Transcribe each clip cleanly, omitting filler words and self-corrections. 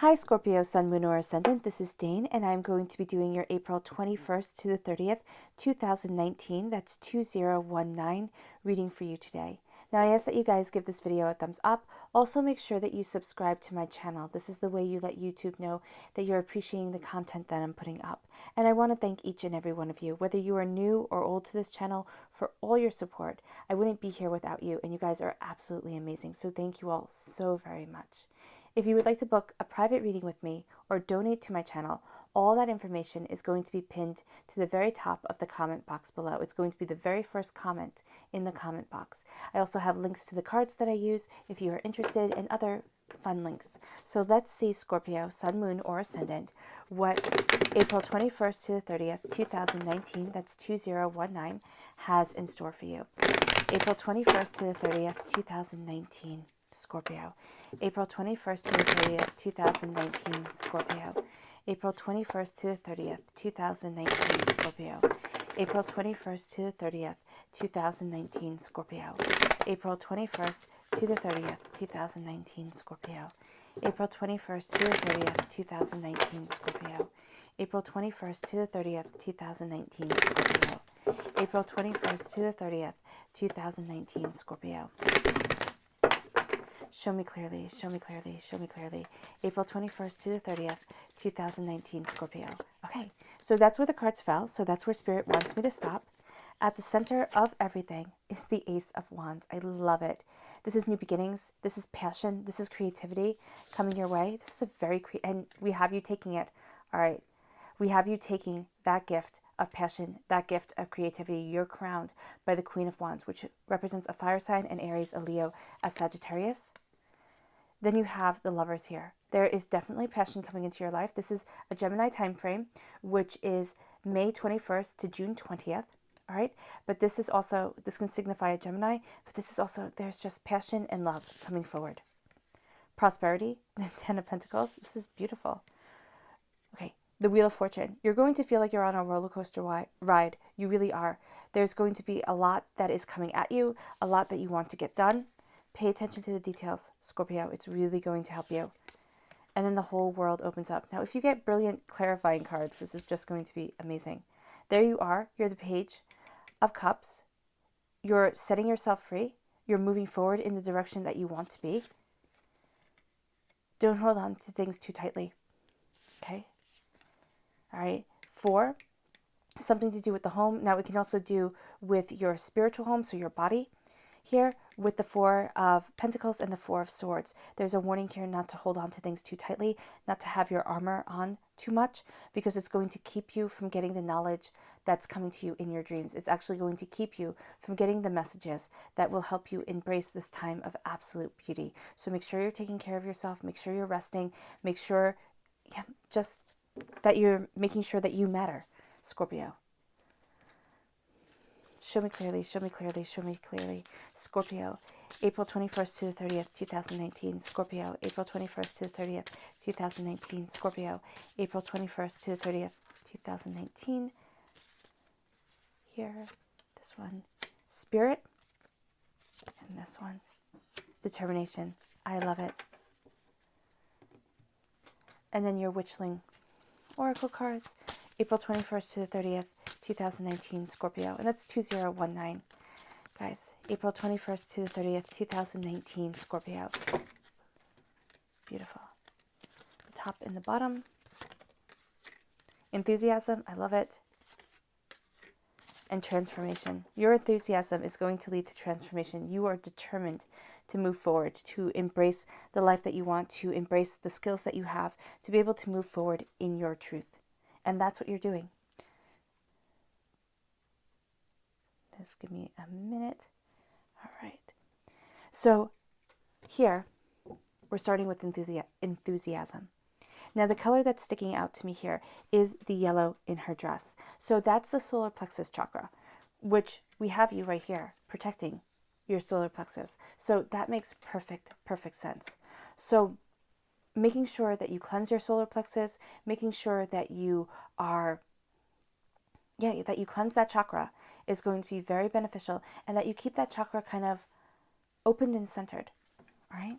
Hi Scorpio, Sun, Moon, or Ascendant. This is Dane, and I'm going to be doing your April 21st to the 30th, 2019. That's 2019 reading for you today. Now, I ask that you guys give this video a thumbs up. Also, make sure that you subscribe to my channel. This is the way you let YouTube know that you're appreciating the content that I'm putting up. And I want to thank each and every one of you, whether you are new or old to this channel, for all your support. I wouldn't be here without you, and you guys are absolutely amazing. So thank you all so very much. If you would like to book a private reading with me or donate to my channel, all that information is going to be pinned to the very top of the comment box below. It's going to be the very first comment in the comment box. I also have links to the cards that I use if you are interested and other fun links. So let's see, Scorpio, Sun, Moon, or Ascendant, what April 21st to the 30th, 2019, that's 2019, has in store for you. April 21st to the 30th, 2019. Scorpio. April 21st to the 30th, 2019, Scorpio. April 21st to the 30th, 2019, Scorpio. April 21st to the 30th, 2019, Scorpio. April 21st to the 30th, 2019, Scorpio. April 21st to the 30th, 2019, Scorpio. April 21st to the 30th, 2019, Scorpio. April 21st to the 30th, 2019, Scorpio. Show me clearly, show me clearly, show me clearly. April 21st to the 30th, 2019, Scorpio. Okay, so that's where the cards fell. So that's where Spirit wants me to stop. At the center of everything is the Ace of Wands. I love it. This is new beginnings. This is passion. This is creativity coming your way. This is a very, and we have you taking it. All right. We have you taking that gift of passion, that gift of creativity. You're crowned by the Queen of Wands, which represents a fire sign, an Aries, a Leo, a Sagittarius. Then you have the Lovers here. There is definitely passion coming into your life. This is a Gemini time frame, which is May 21st to June 20th. All right. But this is also, this can signify a Gemini, but this is also, there's just passion and love coming forward. Prosperity, the Ten of Pentacles. This is beautiful. Okay. The Wheel of Fortune. You're going to feel like you're on a roller coaster ride. You really are. There's going to be a lot that is coming at you, a lot that you want to get done. Pay attention to the details, Scorpio. It's really going to help you. And then the whole world opens up. Now, if you get brilliant clarifying cards, this is just going to be amazing. There you are. You're the Page of Cups. You're setting yourself free. You're moving forward in the direction that you want to be. Don't hold on to things too tightly. Okay? All right. 4, something to do with the home. Now, it can also do with your spiritual home, so your body. Here, with the 4 of Pentacles and the 4 of Swords, there's a warning here not to hold on to things too tightly, not to have your armor on too much, because it's going to keep you from getting the knowledge that's coming to you in your dreams. It's actually going to keep you from getting the messages that will help you embrace this time of absolute beauty. So make sure you're taking care of yourself. Make sure you're resting. Make sure, just that you're making sure that you matter, Scorpio. Show me clearly, show me clearly, show me clearly. Scorpio, April 21st to the 30th, 2019. Scorpio, April 21st to the 30th, 2019. Scorpio, April 21st to the 30th, 2019. Here, this one. Spirit, and this one. Determination. I love it. And then your Witchling Oracle cards. April 21st to the 30th, 2019, Scorpio. And that's 2019. Guys, April 21st to the 30th, 2019, Scorpio. Beautiful. The top and the bottom. Enthusiasm, I love it. And transformation. Your enthusiasm is going to lead to transformation. You are determined to move forward, to embrace the life that you want, to embrace the skills that you have, to be able to move forward in your truth. And that's what you're doing. Just give me a minute. All right. So here, we're starting with enthusiasm. Now, the color that's sticking out to me here is the yellow in her dress. So that's the solar plexus chakra, which we have you right here protecting your solar plexus. So that makes perfect sense. So making sure that you cleanse your solar plexus, making sure that you are, that you cleanse that chakra is going to be very beneficial, and that you keep that chakra kind of opened and centered. All right.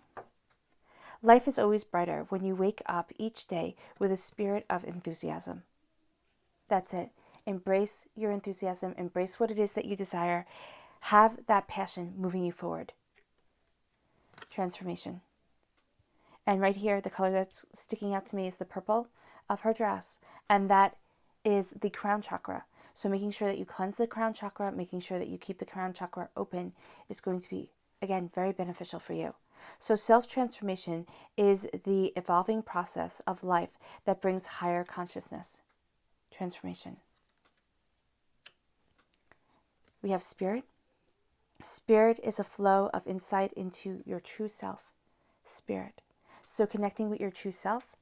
Life is always brighter when you wake up each day with a spirit of enthusiasm. That's it. Embrace your enthusiasm. Embrace what it is that you desire. Have that passion moving you forward. Transformation. And right here, the color that's sticking out to me is the purple of her dress. And that is the crown chakra. So making sure that you cleanse the crown chakra, making sure that you keep the crown chakra open is going to be, again, very beneficial for you. So self-transformation is the evolving process of life that brings higher consciousness. Transformation. We have spirit. Spirit is a flow of insight into your true self. Spirit. So connecting with your true self.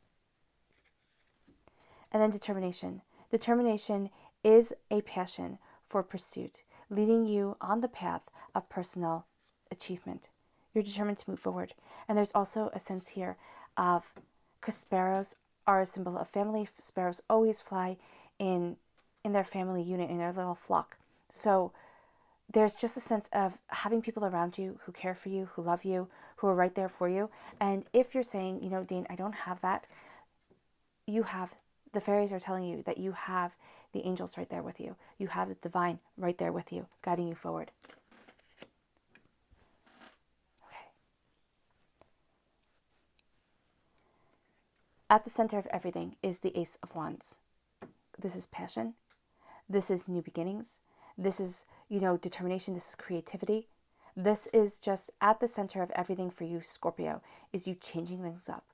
And then determination. Determination is a passion for pursuit, leading you on the path of personal achievement. You're determined to move forward. And there's also a sense here of, because sparrows are a symbol of family, sparrows always fly in their family unit, in their little flock. So there's just a sense of having people around you who care for you, who love you, who are right there for you. And if you're saying, Dane, I don't have that, you have, the fairies are telling you that you have the angels right there with you. You have the divine right there with you, guiding you forward. Okay. At the center of everything is the Ace of Wands. This is passion. This is new beginnings. This is, determination. This is creativity. This is just at the center of everything for you, Scorpio, is you changing things up.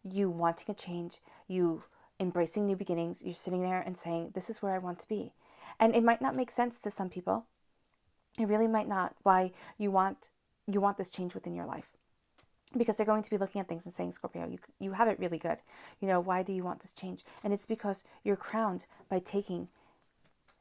You wanting a change, you embracing new beginnings. You're sitting there and saying, this is where I want to be. And it might not make sense to some people. It really might not, why you want this change within your life. Because they're going to be looking at things and saying, Scorpio, you have it really good. Why do you want this change? And it's because you're crowned by taking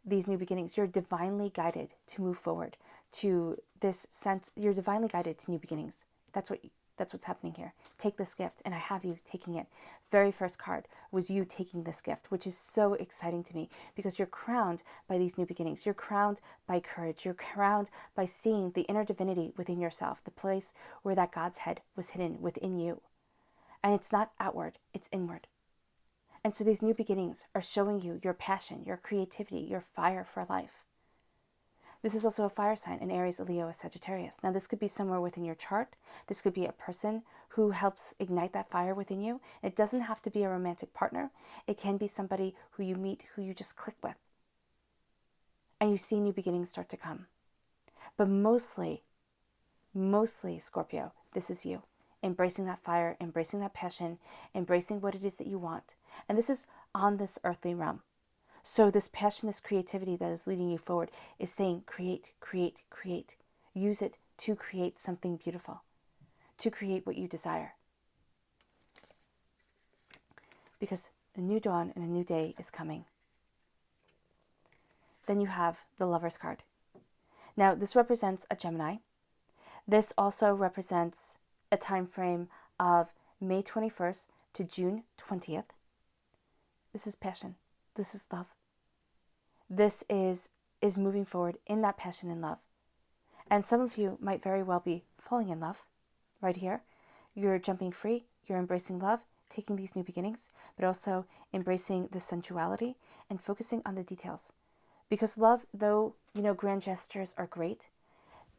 these new beginnings. You're divinely guided to move forward to this sense. You're divinely guided to new beginnings. That's what's happening here. Take this gift, and I have you taking it. Very first card was you taking this gift, which is so exciting to me because you're crowned by these new beginnings. You're crowned by courage. You're crowned by seeing the inner divinity within yourself, the place where that God's head was hidden within you. And it's not outward, it's inward. And so these new beginnings are showing you your passion, your creativity, your fire for life. This is also a fire sign, an Aries, a Leo, a Sagittarius. Now this could be somewhere within your chart. This could be a person who helps ignite that fire within you. It doesn't have to be a romantic partner. It can be somebody who you meet, who you just click with. And you see new beginnings start to come. But mostly, Scorpio, this is you. Embracing that fire, embracing that passion, embracing what it is that you want. And this is on this earthly realm. So this passion, this creativity that is leading you forward is saying, create, create, create. Use it to create something beautiful, to create what you desire. Because a new dawn and a new day is coming. Then you have the Lover's card. Now, this represents a Gemini. This also represents a time frame of May 21st to June 20th. This is passion. This is love. This is moving forward in that passion and love. And some of you might very well be falling in love right here. You're jumping free. You're embracing love, taking these new beginnings, but also embracing the sensuality and focusing on the details. Because love, though, grand gestures are great,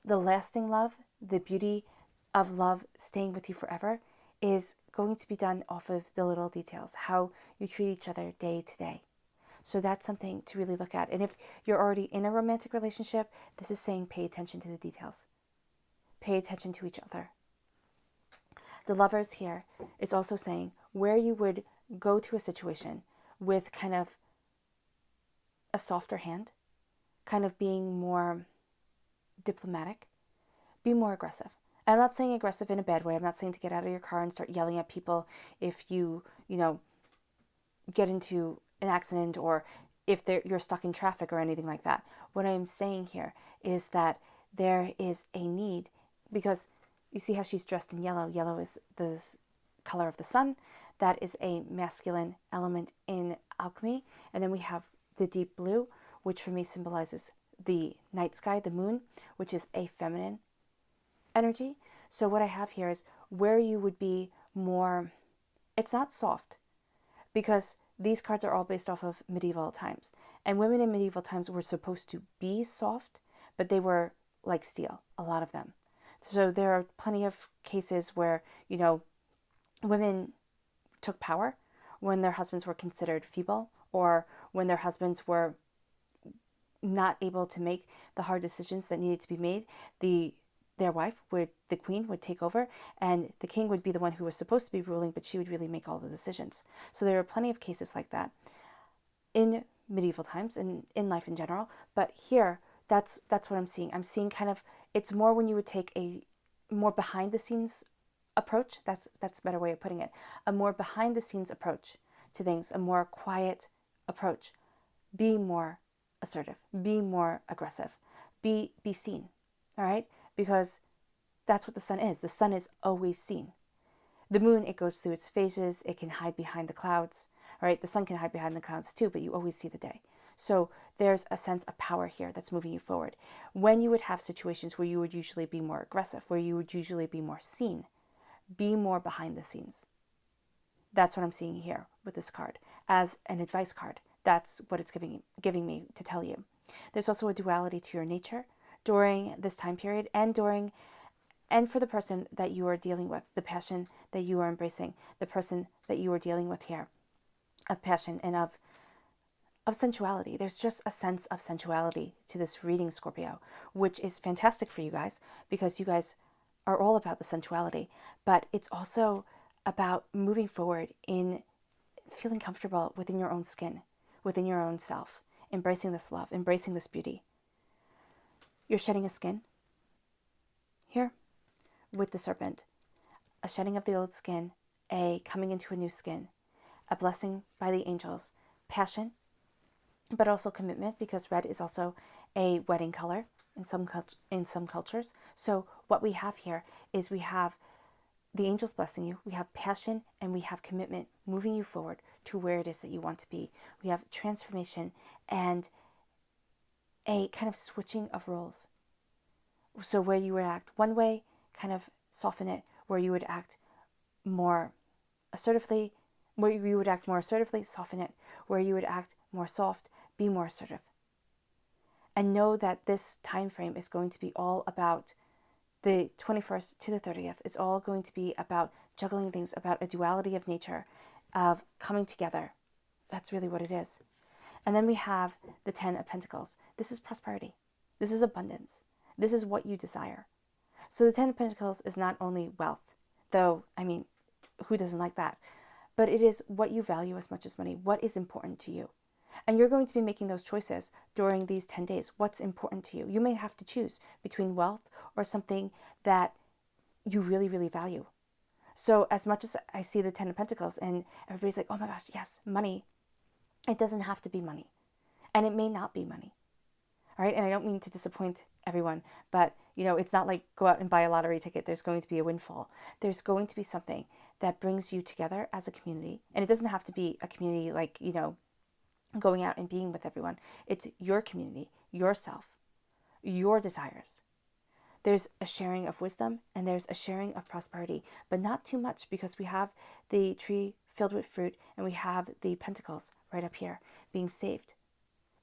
the lasting love, the beauty of love staying with you forever is going to be done off of the little details, how you treat each other day to day. So that's something to really look at. And if you're already in a romantic relationship, this is saying pay attention to the details. Pay attention to each other. The Lovers here is also saying where you would go to a situation with kind of a softer hand, kind of being more diplomatic, be more aggressive. I'm not saying aggressive in a bad way. I'm not saying to get out of your car and start yelling at people if you get into an accident or if you're stuck in traffic or anything like that. What I'm saying here is that there is a need, because you see how she's dressed in yellow. Yellow is the color of the sun. That is a masculine element in alchemy. And then we have the deep blue, which for me symbolizes the night sky, the moon, which is a feminine energy. So what I have here is where you would be more, it's not soft, because these cards are all based off of medieval times. And women in medieval times were supposed to be soft, but they were like steel, a lot of them. So there are plenty of cases where, women took power when their husbands were considered feeble, or when their husbands were not able to make the hard decisions that needed to be made. Their wife the queen would take over, and the king would be the one who was supposed to be ruling, but she would really make all the decisions. So there are plenty of cases like that in medieval times and in life in general. But here, that's what I'm seeing. I'm seeing kind of, it's more when you would take a more behind the scenes approach. That's a better way of putting it. A more behind the scenes approach to things, a more quiet approach. Be more assertive, be more aggressive, be seen. All right? Because that's what the sun is. The sun is always seen. The moon, it goes through its phases. It can hide behind the clouds. All right? The sun can hide behind the clouds too, but you always see the day. So there's a sense of power here that's moving you forward. When you would have situations where you would usually be more aggressive, where you would usually be more seen, be more behind the scenes. That's what I'm seeing here with this card as an advice card. That's what it's giving me to tell you. There's also a duality to your nature during this time period, and for the person that you are dealing with, the passion that you are embracing, the person that you are dealing with here, of passion and of sensuality. There's just a sense of sensuality to this reading, Scorpio, which is fantastic for you guys, because you guys are all about the sensuality, but it's also about moving forward in feeling comfortable within your own skin, within your own self, embracing this love, embracing this beauty. You're shedding a skin here with the serpent, a shedding of the old skin, a coming into a new skin, a blessing by the angels, passion, but also commitment, because red is also a wedding color in some cultures. So what we have here is we have the angels blessing you, we have passion, and we have commitment moving you forward to where it is that you want to be. We have transformation and a kind of switching of roles. So where you would act one way, kind of soften it. Where you would act more assertively, soften it. Where you would act more soft, be more assertive. And know that this time frame is going to be all about the 21st to the 30th. It's all going to be about juggling things, about a duality of nature, of coming together. That's really what it is. And then we have the 10 of Pentacles. This is prosperity. This is abundance. This is what you desire. So the 10 of Pentacles is not only wealth, though, I mean, who doesn't like that? But it is what you value as much as money. What is important to you? And you're going to be making those choices during these 10 days. What's important to you? You may have to choose between wealth or something that you really, really value. So as much as I see the 10 of Pentacles and everybody's like, oh my gosh, yes, money, it doesn't have to be money. And it may not be money. All right. And I don't mean to disappoint everyone, but it's not like go out and buy a lottery ticket. There's going to be a windfall. There's going to be something that brings you together as a community. And it doesn't have to be a community like, going out and being with everyone. It's your community, yourself, your desires. There's a sharing of wisdom and there's a sharing of prosperity, but not too much, because we have the tree filled with fruit and we have the pentacles right up here being saved,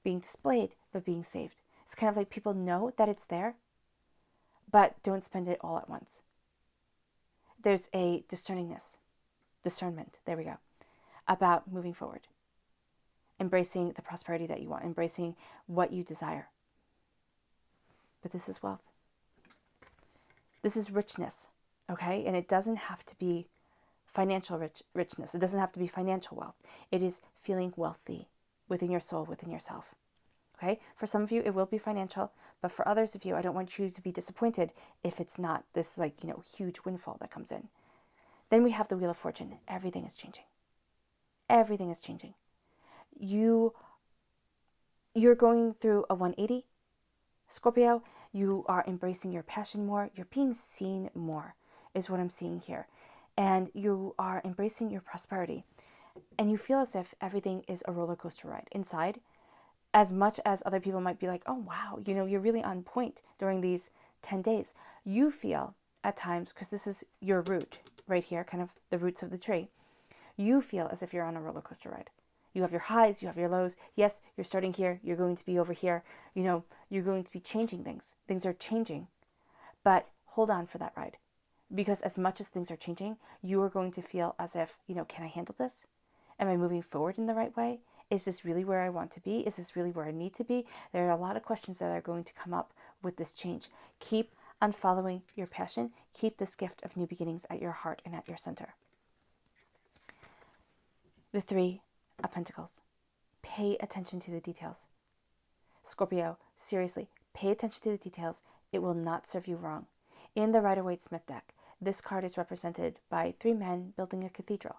being displayed, but being saved. It's kind of like people know that it's there, but don't spend it all at once. There's a discernment, there we go, about moving forward. Embracing the prosperity that you want, embracing what you desire. But this is wealth. This is richness, okay? And it doesn't have to be financial richness. It doesn't have to be financial wealth. It is feeling wealthy within your soul, within yourself, okay? For some of you, it will be financial, but for others of you, I don't want you to be disappointed if it's not this huge windfall that comes in. Then we have the Wheel of Fortune. Everything is changing. Everything is changing. You're going through a 180, Scorpio. You are embracing your passion more. You're being seen more, is what I'm seeing here. And you are embracing your prosperity. And you feel as if everything is a roller coaster ride inside. As much as other people might be like, oh, wow, you're really on point during these 10 days. You feel at times, because this is your root, right here, kind of the roots of the tree, you feel as if you're on a roller coaster ride. You have your highs, you have your lows. Yes, you're starting here, you're going to be over here. You're going to be changing things. Things are changing. But hold on for that ride. Because as much as things are changing, you are going to feel as if, can I handle this? Am I moving forward in the right way? Is this really where I want to be? Is this really where I need to be? There are a lot of questions that are going to come up with this change. Keep on following your passion. Keep this gift of new beginnings at your heart and at your center. The Three of Pentacles. Pay attention to the details. Scorpio, seriously, pay attention to the details. It will not serve you wrong. In the Rider-Waite-Smith deck, this card is represented by 3 men building a cathedral.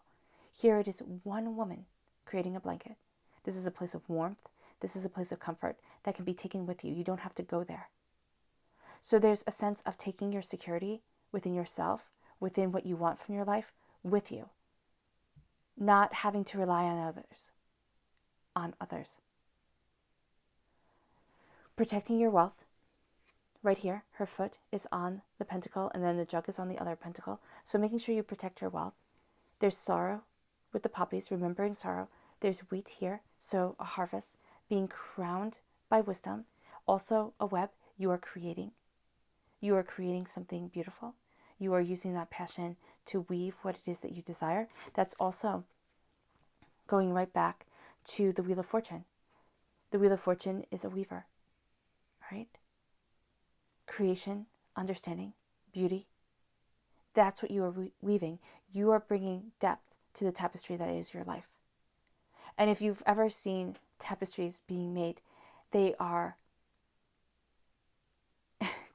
Here it is 1 woman creating a blanket. This is a place of warmth. This is a place of comfort that can be taken with you. You don't have to go there. So there's a sense of taking your security within yourself, within what you want from your life, with you. Not having to rely on others. Protecting your wealth. Right here, her foot is on the pentacle and then the jug is on the other pentacle. So making sure you protect your wealth. There's sorrow with the poppies, remembering sorrow. There's wheat here, so a harvest, being crowned by wisdom. Also a web you are creating. You are creating something beautiful. You are using that passion to weave what it is that you desire. That's also going right back to the Wheel of Fortune. The Wheel of Fortune is a weaver, right? Creation, understanding, beauty. That's what you are weaving. You are bringing depth to the tapestry that is your life. And if you've ever seen tapestries being made, they are,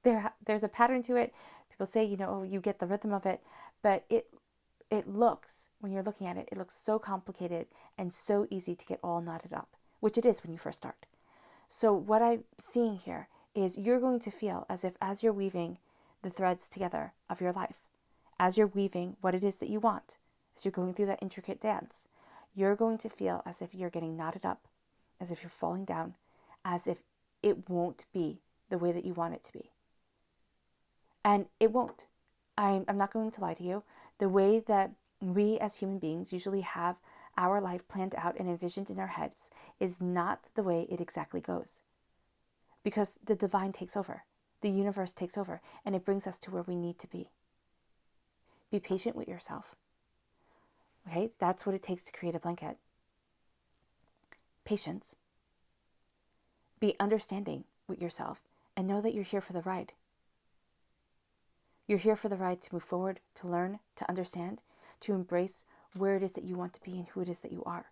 there's a pattern to it. People say, you get the rhythm of it, but it looks, when you're looking at it, it looks so complicated and so easy to get all knotted up, which it is when you first start. So what I'm seeing here is you're going to feel as if as you're weaving the threads together of your life, as you're weaving what it is that you want, as you're going through that intricate dance, you're going to feel as if you're getting knotted up, as if you're falling down, as if it won't be the way that you want it to be. And it won't. I'm not going to lie to you. The way that we as human beings usually have our life planned out and envisioned in our heads is not the way it exactly goes. Because the divine takes over. The universe takes over. And it brings us to where we need to be. Be patient with yourself. Okay, that's what it takes to create a blanket. Patience. Be understanding with yourself and know that you're here for the ride. You're here for the ride to move forward, to learn, to understand, to embrace where it is that you want to be and who it is that you are.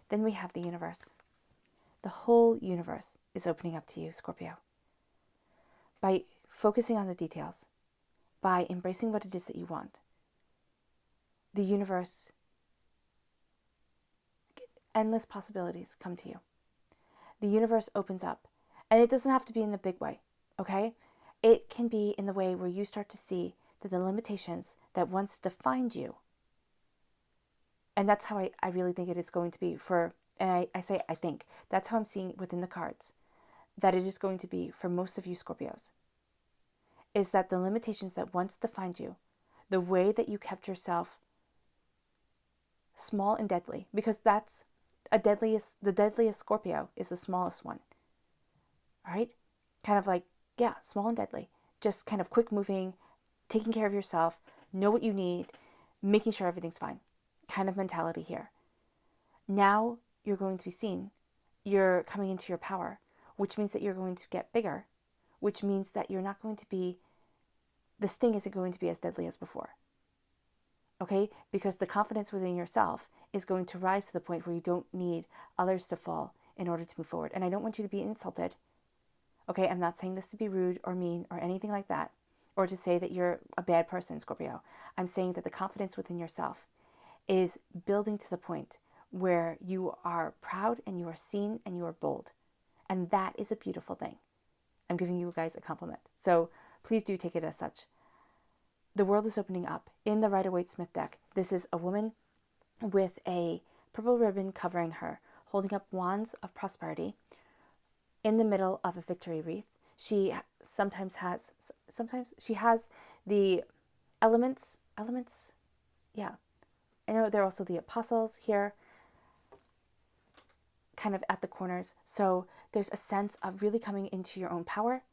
Then we have the universe. The whole universe is opening up to you, Scorpio. By focusing on the details, by embracing what it is that you want, the universe, endless possibilities come to you. The universe opens up. And it doesn't have to be in the big way, okay? It can be in the way where you start to see that the limitations that once defined you, and that's how I really think it is going to be for, and I say I think, that's how I'm seeing it within the cards, that it is going to be for most of you Scorpios, is that the limitations that once defined you, the way that you kept yourself small and deadly, because that's the deadliest Scorpio is the smallest one. Right? Kind of like, small and deadly. Just kind of quick moving, taking care of yourself, know what you need, making sure everything's fine. Kind of mentality here. Now you're going to be seen. You're coming into your power, which means that you're going to get bigger, which means that you're not going to be, the sting isn't going to be as deadly as before. Okay? Because the confidence within yourself is going to rise to the point where you don't need others to fall in order to move forward. And I don't want you to be insulted. Okay, I'm not saying this to be rude or mean or anything like that, or to say that you're a bad person, Scorpio. I'm saying that the confidence within yourself is building to the point where you are proud and you are seen and you are bold. And that is a beautiful thing. I'm giving you guys a compliment. So please do take it as such. The world is opening up. In the Rider-Waite-Smith deck, this is a woman with a purple ribbon covering her, holding up wands of prosperity, in the middle of a victory wreath. She sometimes she has the elements, yeah. I know there are also the apostles here, kind of at the corners. So there's a sense of really coming into your own power,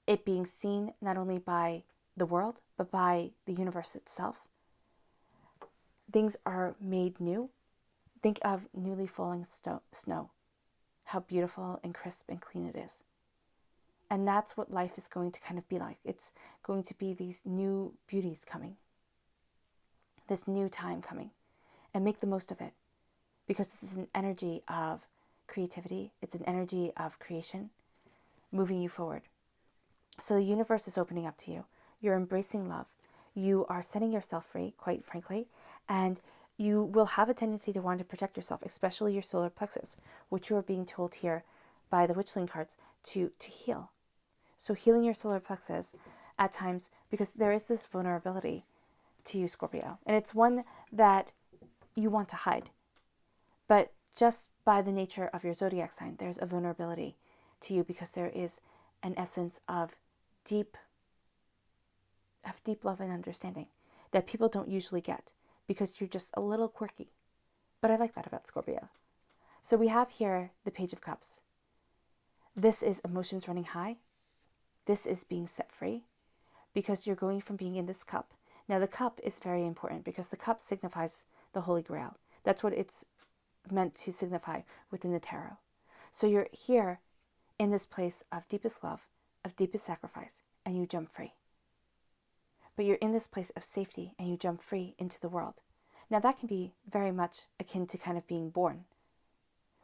it being seen not only by the world, but by the universe itself. Things are made new. Think of newly falling snow, how beautiful and crisp and clean it is. And that's what life is going to kind of be like. It's going to be these new beauties coming, this new time coming, and make the most of it, because it's an energy of creativity. It's an energy of creation moving you forward. So the universe is opening up to you. You're embracing love. You are setting yourself free, quite frankly, and you will have a tendency to want to protect yourself, especially your solar plexus, which you are being told here by the Witchling cards to heal. So healing your solar plexus at times, because there is this vulnerability to you, Scorpio, and it's one that you want to hide. But just by the nature of your zodiac sign, there's a vulnerability to you, because there is an essence of deep love and understanding that people don't usually get, because you're just a little quirky. But I like that about Scorpio. So we have here the Page of Cups. This is emotions running high. This is being set free, because you're going from being in this cup. Now the cup is very important, because the cup signifies the Holy Grail. That's what it's meant to signify within the tarot. So you're here in this place of deepest love, of deepest sacrifice, and you jump free. But you're in this place of safety, and you jump free into the world. Now that can be very much akin to kind of being born,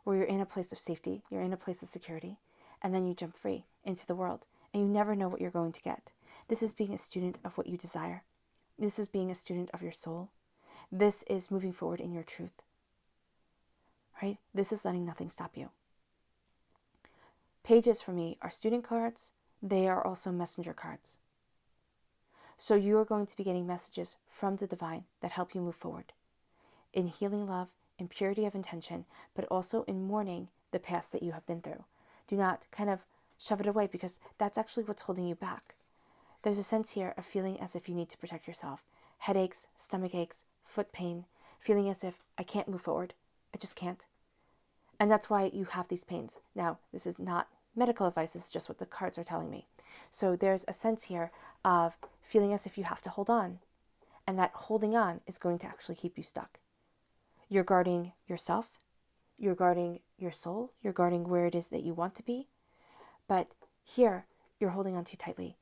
where you're in a place of safety, you're in a place of security, and then you jump free into the world, and you never know what you're going to get. This is being a student of what you desire. This is being a student of your soul. This is moving forward in your truth. Right? This is letting nothing stop you. Pages for me are student cards. They are also messenger cards. So you are going to be getting messages from the divine that help you move forward in healing love, in purity of intention, but also in mourning the past that you have been through. Do not kind of shove it away, because that's actually what's holding you back. There's a sense here of feeling as if you need to protect yourself. Headaches, stomach aches, foot pain, feeling as if I can't move forward. I just can't. And that's why you have these pains. Now, this is not medical advice. This is just what the cards are telling me. So there's a sense here of feeling as if you have to hold on. And that holding on is going to actually keep you stuck. You're guarding yourself. You're guarding your soul. You're guarding where it is that you want to be. But here, you're holding on too tightly.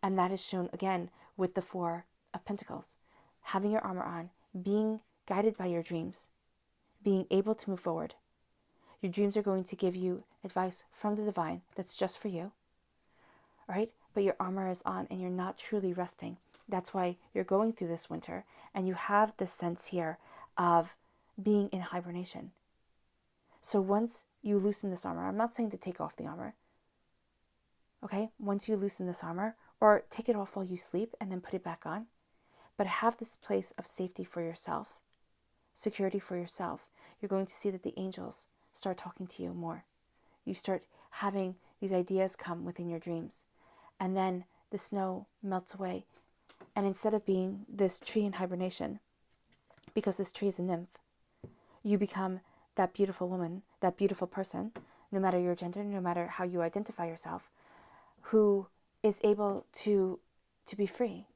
And that is shown again with the Four of Pentacles. Having your armor on, being guided by your dreams, being able to move forward. Your dreams are going to give you advice from the divine that's just for you, right? But your armor is on and you're not truly resting. That's why you're going through this winter, and you have this sense here of being in hibernation. So once you loosen this armor, I'm not saying to take off the armor, okay? Once you loosen this armor, or take it off while you sleep and then put it back on, but have this place of safety for yourself, security for yourself. You're going to see that the angels start talking to you more. You start having these ideas come within your dreams. And then the snow melts away. And instead of being this tree in hibernation, because this tree is a nymph, you become that beautiful woman, that beautiful person, no matter your gender, no matter how you identify yourself, who is able to be free,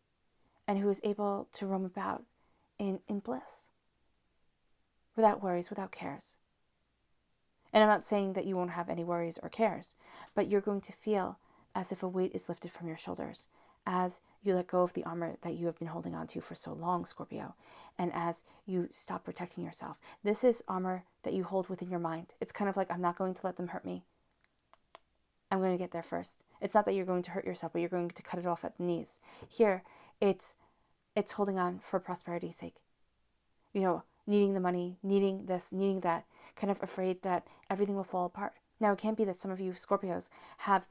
and who is able to roam about in bliss, without worries, without cares. And I'm not saying that you won't have any worries or cares, but you're going to feel as if a weight is lifted from your shoulders as you let go of the armor that you have been holding on to for so long, Scorpio, and as you stop protecting yourself. This is armor that you hold within your mind. It's kind of like, I'm not going to let them hurt me. I'm going to get there first. It's not that you're going to hurt yourself, but you're going to cut it off at the knees. Here, it's holding on for prosperity's sake. You know, needing the money, needing this, needing that, kind of afraid that everything will fall apart. Now, it can be that some of you Scorpios have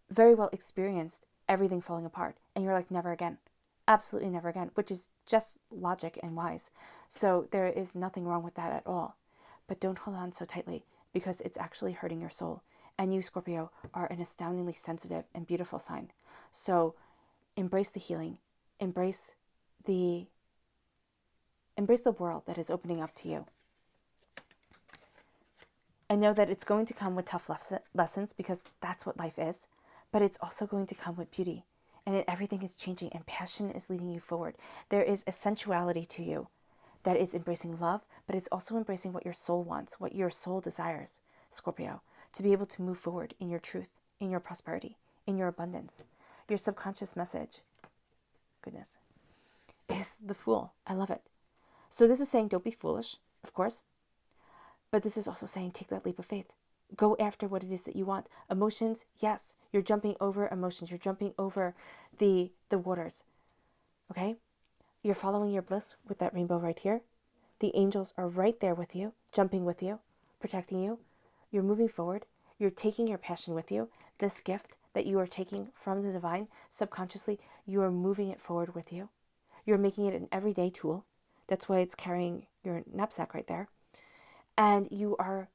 very well experienced everything falling apart, and you're like, never again. Absolutely never again, which is just logic and wise. So there is nothing wrong with that at all. But don't hold on so tightly, because it's actually hurting your soul, And you, Scorpio, are an astoundingly sensitive and beautiful sign. So embrace the healing. Embrace the world that is opening up to you. And know that it's going to come with tough lessons, because that's what life is. But it's also going to come with beauty. And everything is changing, and passion is leading you forward. There is a sensuality to you that is embracing love, but it's also embracing what your soul wants, what your soul desires, Scorpio, to be able to move forward in your truth, in your prosperity, in your abundance. Your subconscious message, goodness, is the Fool. I love it. So this is saying don't be foolish, of course, but this is also saying take that leap of faith. Go after what it is that you want. Emotions, yes, you're jumping over emotions. You're jumping over the waters, okay? You're following your bliss with that rainbow right here. The angels are right there with you, jumping with you, protecting you. You're moving forward. You're taking your passion with you. This gift that you are taking from the divine, subconsciously, you are moving it forward with you. You're making it an everyday tool. That's why it's carrying your knapsack right there. And you are,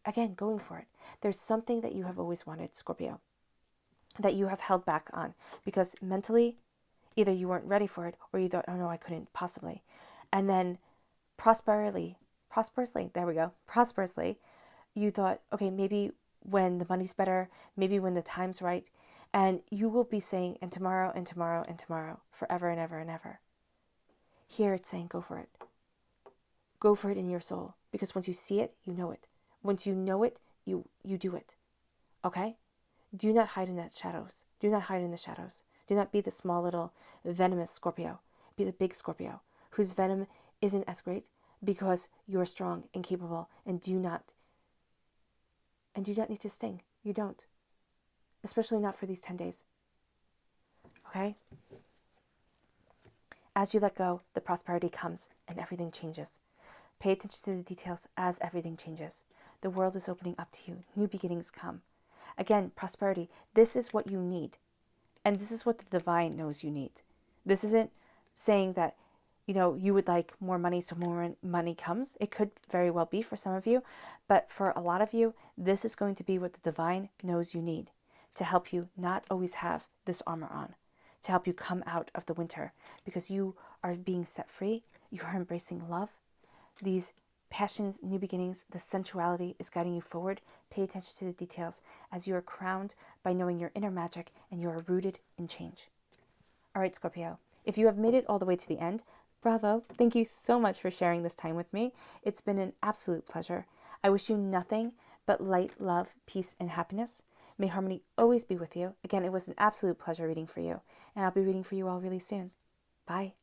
again, going for it. There's something that you have always wanted, Scorpio, that you have held back on because mentally, either you weren't ready for it or you thought, oh no, I couldn't possibly. And then prosperously, you thought, okay, maybe when the money's better, maybe when the time's right, and you will be saying, and tomorrow, and tomorrow, and tomorrow, forever and ever and ever. Here it's saying, go for it. Go for it in your soul, because once you see it, you know it. Once you know it, you do it. Okay? Do not hide in the shadows. Do not hide in the shadows. Do not be the small little venomous Scorpio. Be the big Scorpio, whose venom isn't as great because you're strong and capable and do not need to sting. You don't. Especially not for these 10 days. Okay? As you let go, the prosperity comes and everything changes. Pay attention to the details as everything changes. The world is opening up to you. New beginnings come. Again, prosperity. This is what you need. And this is what the divine knows you need. This isn't saying that, you would like more money, so more money comes. It could very well be for some of you. But for a lot of you, this is going to be what the divine knows you need to help you not always have this armor on, to help you come out of the winter, because you are being set free. You are embracing love. These passions, new beginnings, the sensuality is guiding you forward. Pay attention to the details as you are crowned by knowing your inner magic and you are rooted in change. All right, Scorpio, if you have made it all the way to the end, bravo. Thank you so much for sharing this time with me. It's been an absolute pleasure. I wish you nothing but light, love, peace, and happiness. May harmony always be with you. Again, it was an absolute pleasure reading for you, and I'll be reading for you all really soon. Bye.